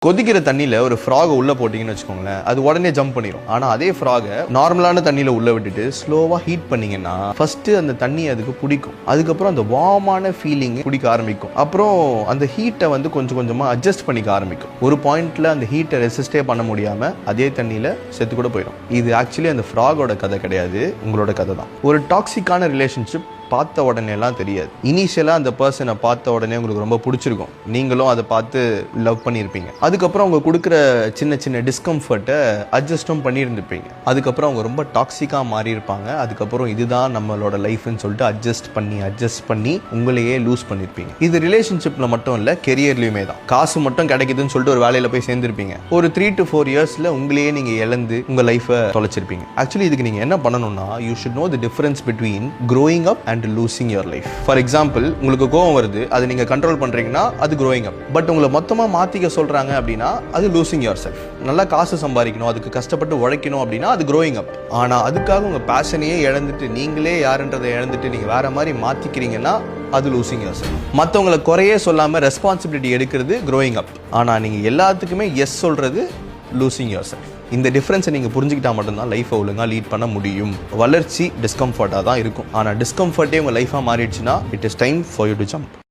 கொதிக்கிற தண்ணியில ஒரு ஃப்ராக் உள்ள போட்டீங்கன்னு வச்சுக்கோங்களேன், அது உடனே ஜம்ப் பண்ணிடும். ஆனா அதே ஃப்ராகை நார்மலான தண்ணியில உள்ள விட்டுட்டு ஸ்லோவா ஹீட் பண்ணீங்கன்னா ஃபர்ஸ்ட் அந்த தண்ணி அதுக்கு பிடிக்கும். அதுக்கப்புறம் அந்த வார்மான ஃபீலிங் பிடிக்க ஆரம்பிக்கும். அப்புறம் அந்த ஹீட்டை வந்து கொஞ்சம் கொஞ்சமா அட்ஜஸ்ட் பண்ணிக்க ஆரம்பிக்கும். ஒரு பாயிண்ட்ல அந்த ஹீட்டை ரெசிஸ்டே பண்ண முடியாம அதே தண்ணியில செத்து கூட போயிடும். இது ஆக்சுவலி அந்த ஃப்ராகோட கதை கிடையாது, உங்களோட கதை தான். ஒரு டாக்ஸிக்கான ரிலேஷன்ஷிப் பார்த்த உடனே எல்லாம் தெரியாது. இனிஷியலா அந்த பர்சனை பார்த்த உடனே உங்களுக்கு ரொம்ப பிடிச்சிருக்கும், நீங்களும் அதை பார்த்து லவ் பண்ணியிருப்பீங்க. அதுக்கப்புறம் அவங்க கொடுக்குற சின்ன சின்ன டிஸ்கம்ஃபர்ட்டை அட்ஜஸ்டும் பண்ணியிருந்துருப்பீங்க. அதுக்கப்புறம் அவங்க ரொம்ப டாக்ஸிக்காக மாறி இருப்பாங்க. அதுக்கப்புறம் இதுதான் நம்மளோட லைஃப்னு சொல்லிட்டு அட்ஜஸ்ட் பண்ணி உங்களையே லூஸ் பண்ணியிருப்பீங்க. இது ரிலேஷன்ஷிப்ல மட்டும் இல்லை, கெரியர்லையுமே தான். காசு மட்டும் கிடைக்குதுன்னு சொல்லிட்டு ஒரு வேலையில் போய் சேர்ந்துருப்பீங்க. ஒரு 3 to 4 இயர்ஸ்ல உங்களையே நீங்க இழந்து உங்க லைஃபை தொலைச்சிருப்பீங்க. ஆக்சுவலி இதுக்கு நீங்க என்ன பண்ணணும்னா, you should know the difference between growing up and losing your life. For example, உங்களுக்கு கோவம் வருது, அதை நீங்க கண்ட்ரோல் பண்றீங்கன்னா அது growing up. பட் உங்களை மொத்தமா மாத்திக்க சொல்றாங்க அப்படின்னா அது losing yourself. நல்லா காசு சம்பாதிக்கணும், அதுக்கு கஷ்டப்பட்டு உழைக்கணும் அப்படின்னா அது growing up. ஆனா அதுக்காக உங்க பேஷனையே இழந்துட்டு நீங்களே யாருன்றதை இழந்துட்டு நீங்க வேற மாதிரி மாத்திக்கிறீங்கன்னா அது லூசிங் yourself. மற்றவங்களை குறையே சொல்லாம ரெஸ்பான்சிபிலிட்டி எடுக்கிறது growing up. ஆனா நீங்க எல்லாத்துக்குமே எஸ் சொல்றது லூசிங் yourself. இந்த டிஃபரன்ஸை நீங்கள் புரிஞ்சுக்கிட்டா மட்டும்தான் லைஃப்பை ஒழுங்காக லீட் பண்ண முடியும். வளர்ச்சி டிஸ்கம்ஃபர்ட்டாக தான் இருக்கும். ஆனால் டிஸ்கம்ஃபர்ட்டே உங்கள் லைஃபாக மாறிடுச்சுன்னா it is time for you to jump.